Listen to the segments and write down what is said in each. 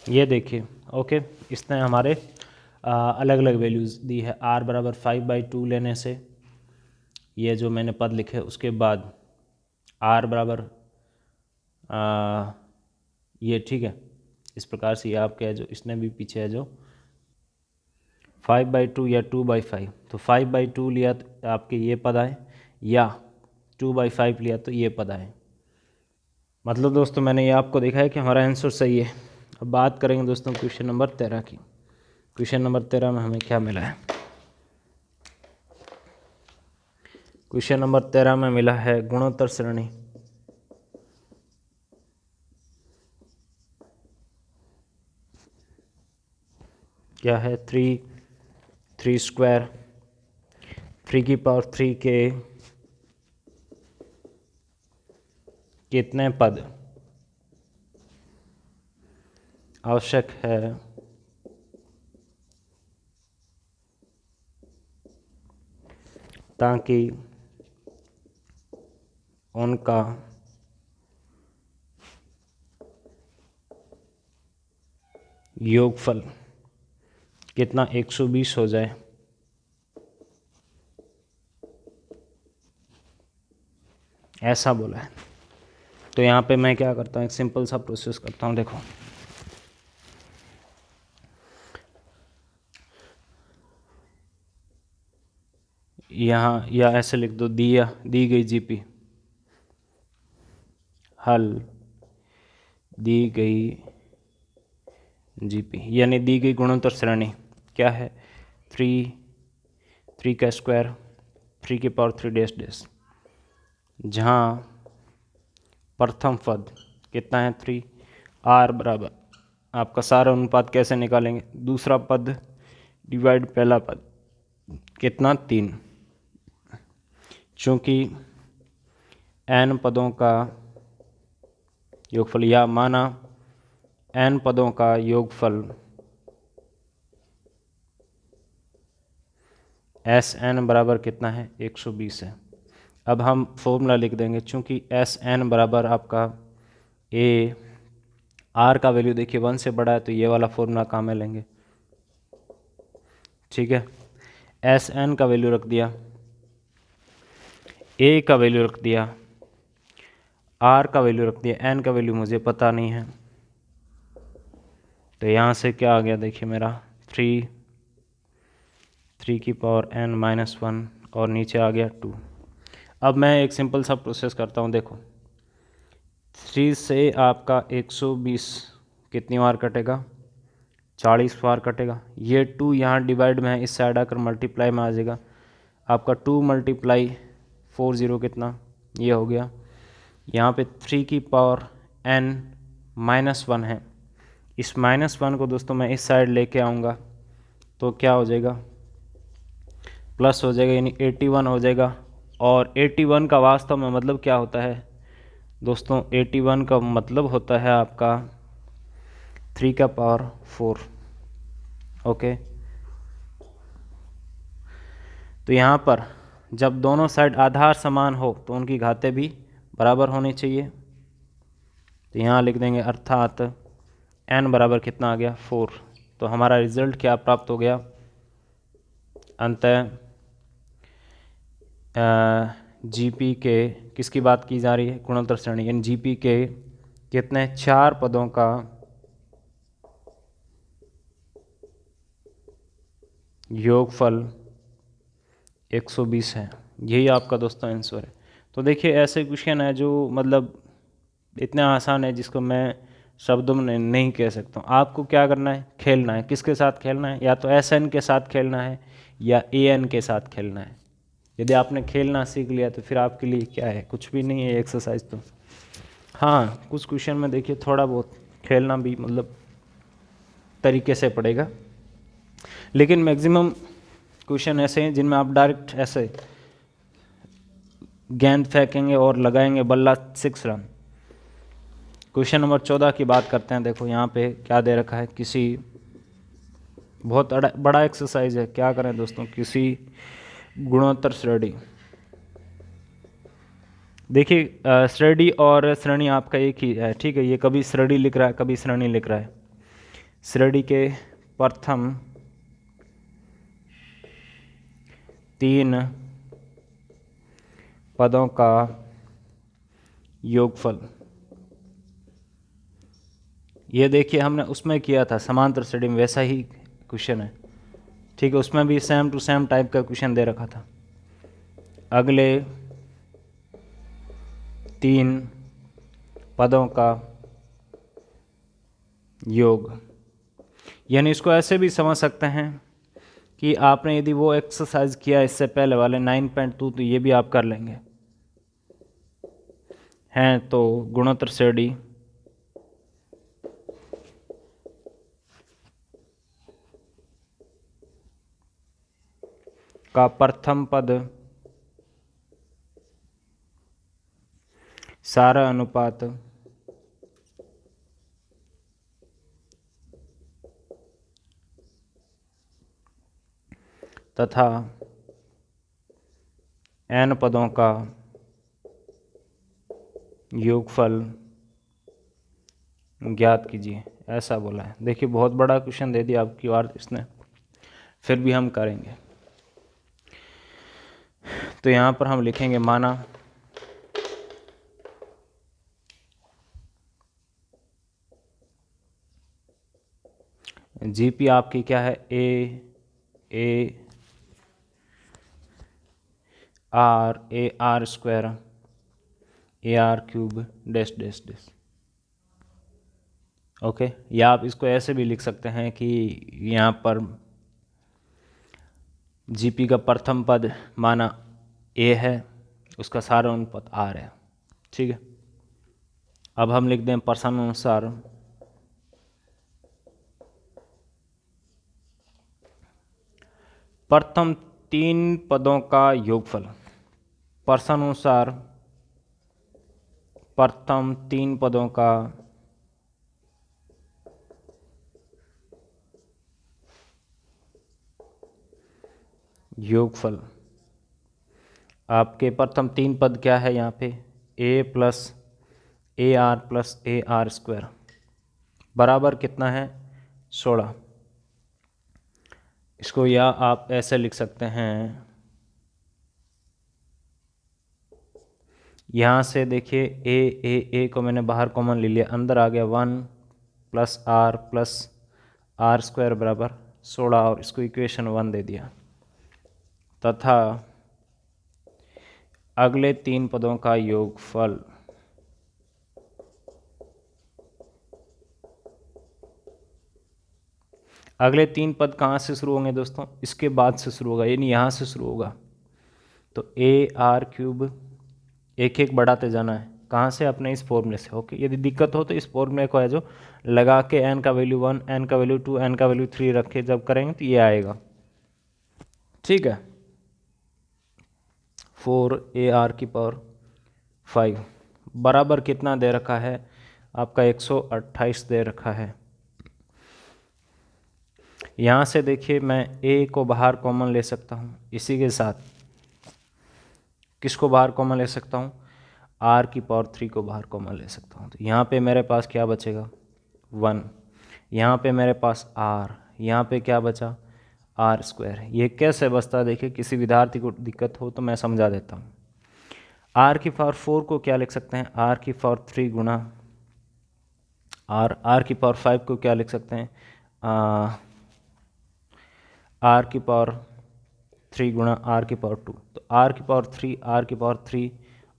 ये देखिए, ओके, इसने हमारे अलग अलग वैल्यूज़ दी है। r बराबर 5/2 लेने से ये जो मैंने पद लिखे, उसके बाद r बराबर ये, ठीक है, इस प्रकार से ये आपके है जो इसने भी पीछे है जो 5/2 या 2/5, तो 5/2 लिया तो आपके ये पद आए, या 2/5 लिया तो ये पद आए। मतलब दोस्तों मैंने ये आपको देखा है कि हमारा आंसर सही है। अब बात करेंगे दोस्तों क्वेश्चन नंबर 13 की। क्वेश्चन नंबर 13 में हमें क्या मिला है? क्वेश्चन नंबर 13 में मिला है गुणोत्तर श्रेणी। क्या है? 3 स्क्वायर 3 की पावर 3 के कितने पद आवश्यक है ताकि उनका योगफल कितना 120 हो जाए। ऐसा बोला है। तो यहाँ पे मैं क्या करता हूँ, एक सिंपल सा प्रोसेस करता हूँ। देखो, यहाँ या ऐसे लिख दो, दी गई जीपी, हल दी गई जीपी, यानी दी गई गुणोत्तर श्रेणी क्या है? 3 का स्क्वायर 3 की पावर 3 डैश डैश, जहाँ प्रथम पद कितना है 3, r बराबर आपका सारा अनुपात कैसे निकालेंगे? दूसरा पद डिवाइड पहला पद कितना 3, चूँकि n पदों का योगफल, या माना n पदों का योगफल Sn बराबर कितना है? 120 है। अब हम फॉर्मूला लिख देंगे, चूँकि Sn बराबर आपका a r का वैल्यू देखिए 1 से बड़ा है, तो ये वाला फॉर्मूला काम में लेंगे। ठीक है, Sn का वैल्यू रख दिया, a का वैल्यू रख दिया, r का वैल्यू रख दिया, n का वैल्यू मुझे पता नहीं है। तो यहाँ से क्या आ गया? देखिए मेरा 3 की पावर n-1 और नीचे आ गया 2। अब मैं एक सिंपल सा प्रोसेस करता हूँ। देखो, 3 से आपका 120 कितनी बार कटेगा? 40 बार कटेगा। ये 2 यहाँ डिवाइड में है, इस साइड आकर मल्टीप्लाई में आ जाएगा। आपका 2 × 40 कितना? ये हो गया। यहाँ पे 3 की पावर n-1 है। इस -1 को दोस्तों मैं इस साइड लेके आऊँगा तो क्या हो जाएगा? प्लस हो जाएगा, यानी 81 हो जाएगा। और 81 का वास्तव में मतलब क्या होता है दोस्तों? 81 का मतलब होता है आपका 3 की पावर 4। ओके, तो यहाँ पर जब दोनों साइड आधार समान हो तो उनकी घातें भी बराबर होनी चाहिए। तो यहाँ लिख देंगे, अर्थात n बराबर कितना आ गया? 4। तो हमारा रिजल्ट क्या प्राप्त हो गया? अंततः जीपी के, किसकी बात की जा रही है? गुणोत्तर श्रेणी, यानी जीपी के कितने 4 पदों का योगफल 120 है। यही आपका दोस्तों आंसर है। तो देखिए, ऐसे क्वेश्चन है जो मतलब इतना आसान है जिसको मैं शब्दों में नहीं कह सकता हूँ। आपको क्या करना है? खेलना है। किसके साथ खेलना है? या तो SN के साथ खेलना है या AN के साथ खेलना है। यदि आपने खेलना सीख लिया तो फिर आपके लिए क्या है? कुछ भी नहीं है एक्सरसाइज तो। हाँ, कुछ क्वेश्चन में देखिए थोड़ा बहुत खेलना भी मतलब तरीके से पड़ेगा, लेकिन मैक्सिमम क्वेश्चन ऐसे हैं जिनमें आप डायरेक्ट ऐसे गेंद फेंकेंगे और लगाएंगे बल्ला 6 रन। क्वेश्चन नंबर 14 की बात करते हैं। देखो यहाँ पे क्या दे रखा है, किसी बहुत बड़ा एक्सरसाइज है। क्या करें दोस्तों? किसी गुणोत्तर श्रेणी, देखिए श्रेणी और श्रेणी आपका एक ही है, ठीक है। ये कभी श्रेणी लिख रहा है, कभी श्रेणी लिख रहा है। श्रेणी के प्रथम 3 पदों का योगफल। ये देखिए हमने उसमें किया था समांतर श्रेणी में, वैसा ही क्वेश्चन है, ठीक है। उसमें भी सेम टू सेम टाइप का क्वेश्चन दे रखा था। अगले 3 पदों का योग, यानी इसको ऐसे भी समझ सकते हैं कि आपने यदि वो एक्सरसाइज किया इससे पहले वाले 9.2 तो ये भी आप कर लेंगे हैं। तो गुणोत्तर श्रेणी का प्रथम पद सारा अनुपात तथा n पदों का योगफल ज्ञात कीजिए, ऐसा बोला है। देखिए बहुत बड़ा क्वेश्चन दे दिया आपकी बार इसने, फिर भी हम करेंगे। तो यहाँ पर हम लिखेंगे माना जीपी आपकी क्या है, A R square A R cube dash dash dash. Okay, या आप इसको ऐसे भी लिख सकते हैं कि यहाँ पर जीपी का प्रथम पद माना ए है, उसका सारा अनुपात आर है, ठीक है। अब हम लिख दें प्रश्नानुसार प्रथम 3 पदों का योगफल। प्रश्नानुसार प्रथम 3 पदों का योगफल। आपके प्रथम 3 पद क्या है यहाँ पे, ए प्लस ए आर स्क्वायर बराबर कितना है 16। इसको या आप ऐसे लिख सकते हैं, यहाँ से देखिए ए को मैंने बाहर कॉमन ले लिया, अंदर आ गया 1 प्लस आर स्क्वायर बराबर 16 और इसको इक्वेशन 1 दे दिया। तथा अगले 3 पदों का योगफल अगले 3 पद कहाँ से शुरू होंगे दोस्तों, इसके बाद से शुरू होगा, यानी यहाँ से शुरू होगा। तो ए आर क्यूब एक एक बढ़ाते जाना है, कहाँ से, अपने इस फॉर्मूले से। ओके, यदि दिक्कत हो तो इस फॉर्मूले को है जो लगा के n का वैल्यू 1, n का वैल्यू 2, n का वैल्यू 3 रख के जब करेंगे तो ये आएगा, ठीक है। 4 AR⁵ बराबर कितना दे रखा है आपका 128 दे रखा है। यहाँ से देखिए मैं a को बाहर कॉमन ले सकता हूँ, इसी के साथ किसको बाहर कॉमन ले सकता हूँ, r⁵ को बाहर कॉमन ले सकता हूँ। तो यहाँ पे मेरे पास क्या बचेगा 1, यहाँ पे मेरे पास r, यहाँ पे क्या बचा आर स्क्वायर। ये कैसे बचता है देखिए, किसी विद्यार्थी को दिक्कत हो तो मैं समझा देता हूँ। r⁴ को क्या लिख सकते हैं, r⁵ गुणा r⁵ को क्या लिख सकते हैं, r⁵ गुणा r⁵ तो r⁵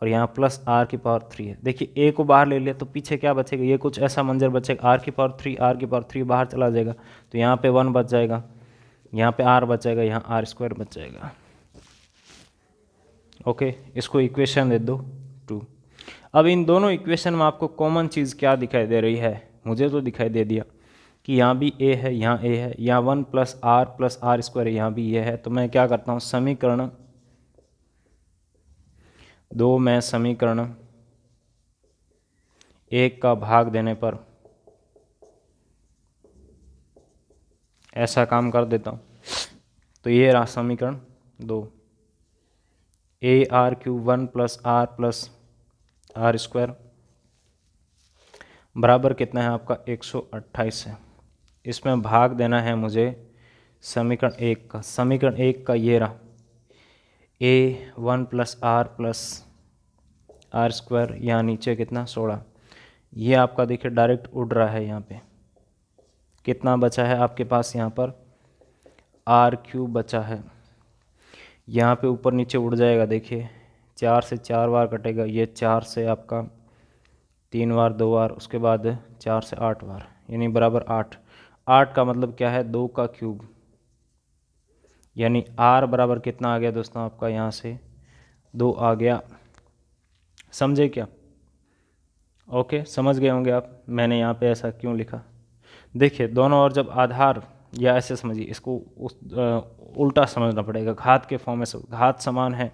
और यहाँ प्लस r⁵ है। देखिए a को बाहर ले लिया तो पीछे क्या बचेगा, ये कुछ ऐसा मंजर बचेगा, r⁵ बाहर चला जाएगा तो यहाँ पे 1 बच जाएगा, यहाँ पे r बचेगा, यहाँ r² बच जाएगा। ओके, इसको इक्वेशन दे दो 2। अब इन दोनों इक्वेशन में आपको कॉमन चीज़ क्या दिखाई दे रही है, मुझे तो दिखाई दे दिया कि यहाँ भी a है, यहाँ a है, यहाँ 1 प्लस r² यहाँ भी ये है। तो मैं क्या करता हूँ, समीकरण 2 में समीकरण 1 का भाग देने पर ऐसा काम कर देता हूँ। तो ये रहा समीकरण 2, AR⁵ 1 प्लस r² बराबर कितना है आपका 128 है। इसमें भाग देना है मुझे समीकरण 1 का। समीकरण 1 का ये रहा a1 प्लस आर स्क्वायर, यहाँ नीचे कितना 16, ये आपका देखिए डायरेक्ट उड़ रहा है। यहाँ पे कितना बचा है आपके पास, यहाँ पर आर क्यूब बचा है। यहाँ पे ऊपर नीचे उड़ जाएगा, देखिए 4 से 4 बार कटेगा, ये 4 से आपका 3 बार 2 बार, उसके बाद 4 से 8 बार, यानी बराबर 8। 8 का मतलब क्या है, 2 का क्यूब, यानी आर बराबर कितना आ गया दोस्तों आपका, यहाँ से 2 आ गया। समझे क्या? ओके, समझ गए होंगे आप मैंने यहाँ पे ऐसा क्यों लिखा। देखिए दोनों ओर जब आधार, या ऐसे समझिए इसको उल्टा समझना पड़ेगा, घात के फॉर्म में घात समान है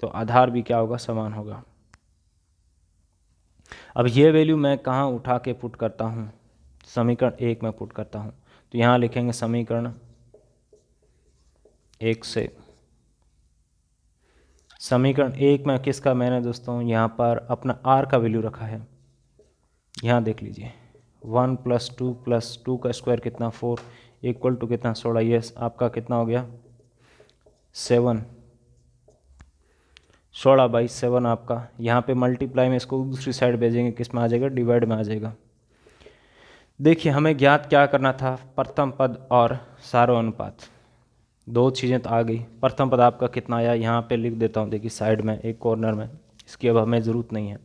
तो आधार भी क्या होगा, समान होगा। अब ये वैल्यू मैं कहाँ उठा के पुट करता हूँ, समीकरण 1 में पुट करता हूँ। तो यहाँ लिखेंगे समीकरण 1 से। समीकरण 1 में किसका मैंने दोस्तों यहाँ पर अपना आर का वैल्यू रखा है। यहाँ देख लीजिए 1 प्लस 2 का स्क्वायर कितना 4 इक्वल टू कितना 16, ये आपका कितना हो गया 7, 16/7 आपका। यहाँ पे मल्टीप्लाई में इसको दूसरी साइड भेजेंगे, किस में आ जाएगा, डिवाइड में आ जाएगा। देखिए हमें ज्ञात क्या करना था, प्रथम पद और सारों-अनुपात, दो चीज़ें तो आ गई। प्रथम पद आपका कितना आया, यहाँ पे लिख देता हूँ, देखिए साइड में एक कॉर्नर में, इसकी अब हमें ज़रूरत नहीं है।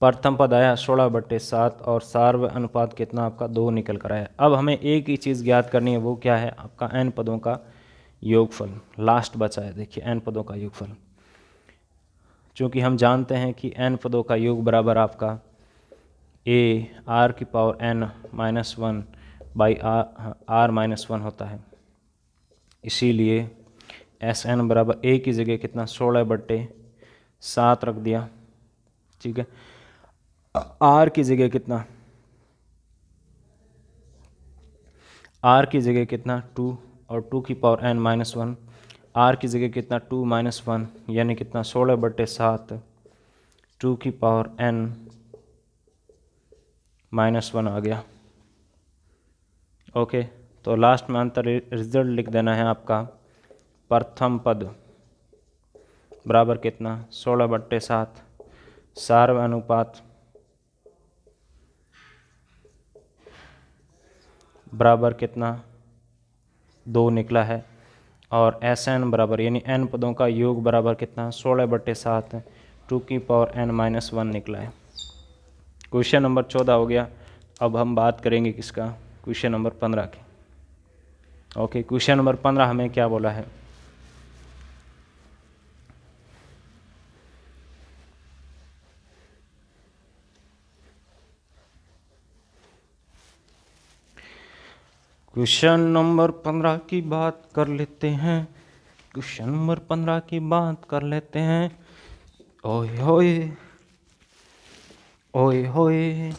प्रथम पद आया 16/7 और सार्व अनुपात कितना आपका 2 निकल कर आया। अब हमें एक ही चीज़ ज्ञात करनी है, वो क्या है, आपका n पदों का योगफल। लास्ट बचा है देखिए n पदों का योगफल, चूँकि हम जानते हैं कि n पदों का योग बराबर आपका a r⁻n-1 बाई r-1 होता है। इसीलिए Sn बराबर a की जगह कितना 16/7 रख दिया, ठीक है। r की जगह कितना, r की जगह कितना 2 और 2n-1, r की जगह कितना 2-1, यानी कितना 16/7 2n-1 आ गया। ओके, तो लास्ट में अंतर रिजल्ट लिख देना है आपका, प्रथम पद बराबर कितना 16/7 सार्व अनुपात बराबर कितना 2 निकला है, और Sn बराबर यानी n पदों का योग बराबर कितना 16/7 2n-1 निकला है। क्वेश्चन नंबर 14 हो गया। अब हम बात करेंगे किसका, क्वेश्चन नंबर 15 की। ओके, क्वेश्चन नंबर 15 हमें क्या बोला है, क्वेश्चन नंबर 15 की बात कर लेते हैं, क्वेश्चन नंबर 15 की बात कर लेते हैं। ओए होए ओए होए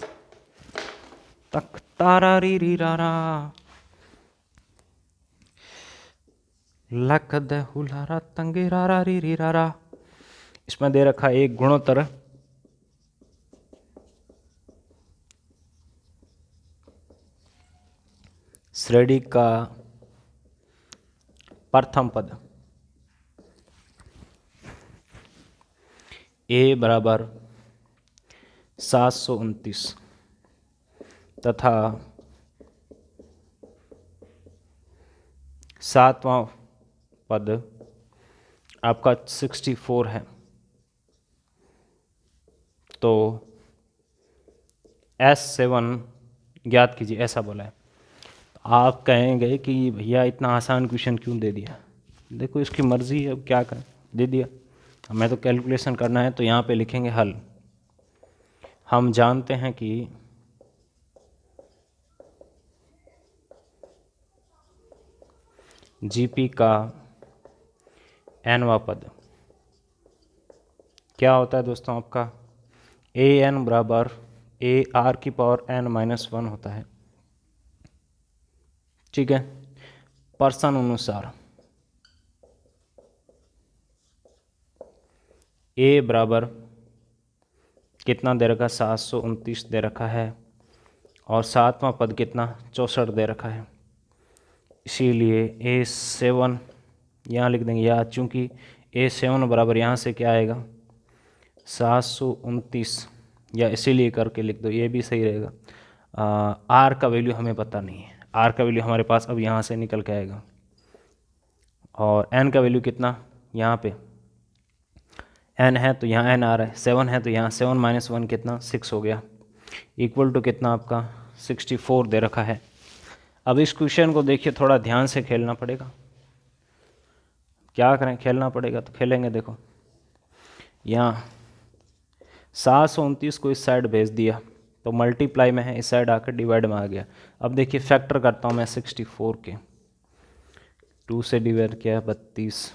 तक तारा री री रारा लख दे हुलारा तंगे रारा री री रारा। इसमें दे रखा है एक गुणोत्तर श्रेणी का प्रथम पद a बराबर 729 तथा सातवां पद आपका 64 है। तो S7 ज्ञात कीजिए, ऐसा बोला है। आप कहेंगे कि भैया इतना आसान क्वेश्चन क्यों दे दिया। देखो इसकी मर्जी है, अब क्या करें, दे दिया। हमें तो कैलकुलेशन करना है, तो यहाँ पे लिखेंगे हल। हम जानते हैं कि जीपी का nवां पद क्या होता है दोस्तों, आपका an बराबर ar⁻n-1 होता है, ठीक है। प्रश्न अनुसार a बराबर कितना दे रखा, 729 दे रखा है, और सातवां पद कितना 64 दे रखा है, इसीलिए A7 यहाँ लिख देंगे, या चूँकि A7 बराबर यहाँ से क्या आएगा 729, या इसीलिए करके लिख दो, ये भी सही रहेगा। आर का वैल्यू हमें पता नहीं है, आर का वैल्यू हमारे पास अब यहाँ से निकल के आएगा। और एन का वैल्यू कितना, यहाँ पे एन है तो यहाँ एन आ रहा है, 7 है तो यहाँ 7 - 1 कितना 6 हो गया, इक्वल टू कितना आपका 64 दे रखा है। अब इस क्वेश्चन को देखिए, थोड़ा ध्यान से खेलना पड़ेगा। क्या करें, खेलना पड़ेगा तो खेलेंगे। देखो यहाँ 729 को इस साइड भेज दिया तो मल्टीप्लाई में है, इस साइड आकर डिवाइड में आ गया। अब देखिए फैक्टर करता हूँ मैं 64 के, 2 से डिवाइड किया 32,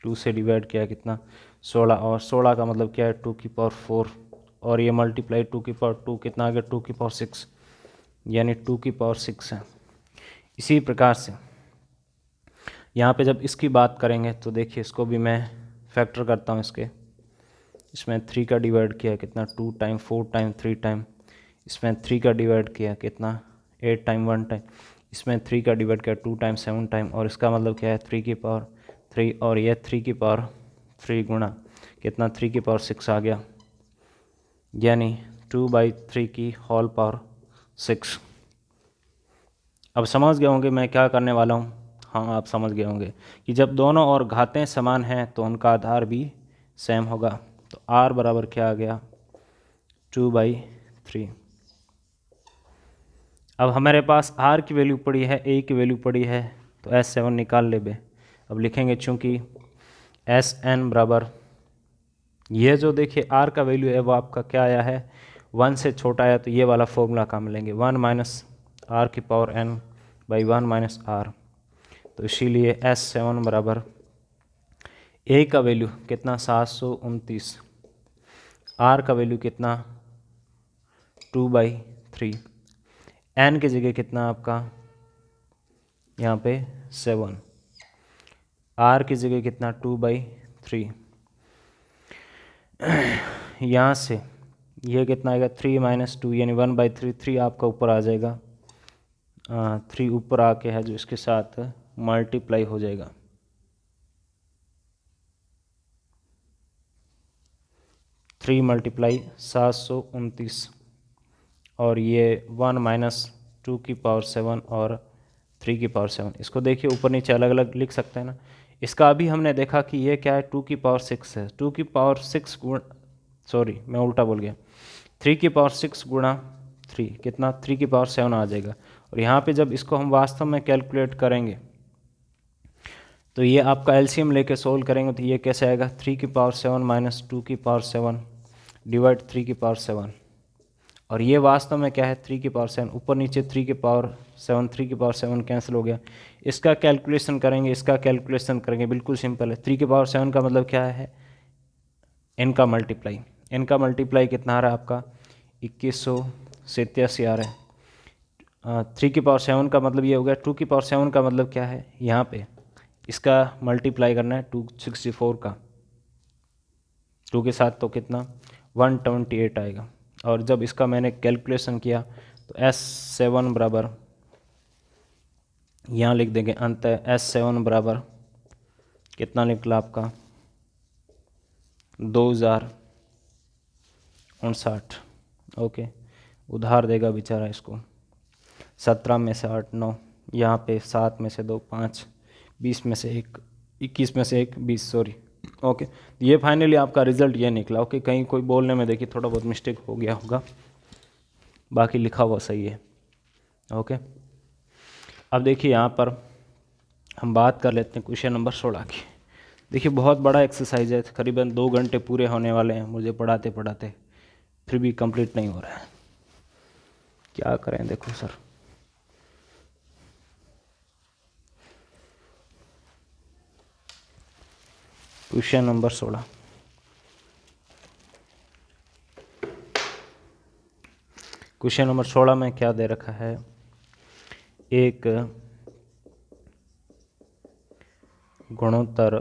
2 से डिवाइड किया कितना 16, और 16 का मतलब क्या है 2 की पावर 4, और ये मल्टीप्लाई 2 की पावर 2 कितना आ गया 2 की पावर 6, यानी 2 की पावर 6 है। इसी प्रकार से यहाँ पे जब इसकी बात करेंगे तो देखिए इसको भी मैं फैक्टर करता हूँ इसके, इसमें 3 का डिवाइड किया कितना 2 टाइम, 4 टाइम, 3 टाइम, इसमें 3 का डिवाइड किया कितना 8 टाइम, 1 टाइम, इसमें 3 का डिवाइड किया 2 टाइम, 7 टाइम, और इसका मतलब क्या है 3 की पावर 3, और यह 3 की पावर 3 गुणा कितना 3 की पावर 6 आ गया, यानी 2/3 की होल पावर 6। अब समझ गए होंगे मैं क्या करने वाला हूँ। हाँ, आप समझ गए होंगे कि जब दोनों और घातें समान हैं तो उनका आधार भी सेम होगा। तो r बराबर क्या आ गया 2/3। अब हमारे पास r की वैल्यू पड़ी है, a की वैल्यू पड़ी है, तो S7 निकाल ले बे। अब लिखेंगे चूँकि Sn बराबर, ये जो देखिए r का वैल्यू है वो आपका क्या आया है 1 से छोटा आया, तो ये वाला फॉर्मूला काम लेंगे 1 - r की पावर n बाई 1 - r। तो इसीलिए S7 बराबर a का वैल्यू कितना 729, r का वैल्यू कितना 2/3, n की जगह कितना आपका यहाँ पे 7, r की जगह कितना 2/3, यहाँ से ये कितना आएगा 3 - 2 यानी 1/3, 3 आपका ऊपर आ जाएगा, 3 ऊपर आके है जो इसके साथ मल्टीप्लाई हो जाएगा, थ्री मल्टीप्लाई 729, और ये 1 - 2 की पावर 7 और 3 की पावर 7। इसको देखिए ऊपर नीचे अलग अलग लिख सकते हैं ना। इसका अभी हमने देखा कि ये क्या है 2 की पावर 6 है, 2 की पावर 6 गुण, सॉरी मैं उल्टा बोल गया, 3 की पावर 6 गुणा 3 कितना 3 की पावर 7 आ जाएगा। और यहाँ पे जब इसको हम वास्तव में कैलकुलेट करेंगे तो ये आपका एलसीएम लेके सोल्व करेंगे तो ये कैसे आएगा 3 की पावर 7 माइनस 2 की पावर 7 डिवाइड 3 की पावर 7, और ये वास्तव में क्या है 3 की पावर 7, ऊपर नीचे 3 की पावर 7, 3 की पावर 7 कैंसिल हो गया। इसका कैलकुलेशन करेंगे, इसका कैलकुलेशन करेंगे, बिल्कुल सिंपल है। 3 की पावर 7 का मतलब क्या है n का मल्टीप्लाई, n का मल्टीप्लाई कितना आ रहा है आपका 2187 आ रहा है। 3 की पावर 7 का मतलब ये हो गया, 2 की पावर 7 का मतलब क्या है यहाँ पे इसका मल्टीप्लाई करना है 264 का, 2 के साथ तो कितना 128 आएगा। और जब इसका मैंने कैलकुलेशन किया तो S7 बराबर यहाँ लिख देंगे अंत S7 बराबर कितना निकला आपका 2059। ओके, उधार देगा बेचारा इसको, 17 में से 8 9, यहाँ पे 7 में से 2 5, 20 में से 1 21 में से 1 20, सॉरी। ओके, ये फाइनली आपका रिजल्ट ये निकला। ओके, कहीं कोई बोलने में देखिए थोड़ा बहुत मिस्टेक हो गया होगा, बाकी लिखा हुआ सही है। ओके, अब देखिए यहाँ पर हम बात कर लेते हैं क्वेश्चन नंबर 16 की। देखिए बहुत बड़ा एक्सरसाइज है, करीबन 2 घंटे पूरे होने वाले हैं मुझे पढ़ाते पढ़ाते, फिर भी कंप्लीट नहीं हो रहा है, क्या करें देखो sir. Question number 16, question number 16 में क्या दे रखा है, एक गुणोत्तर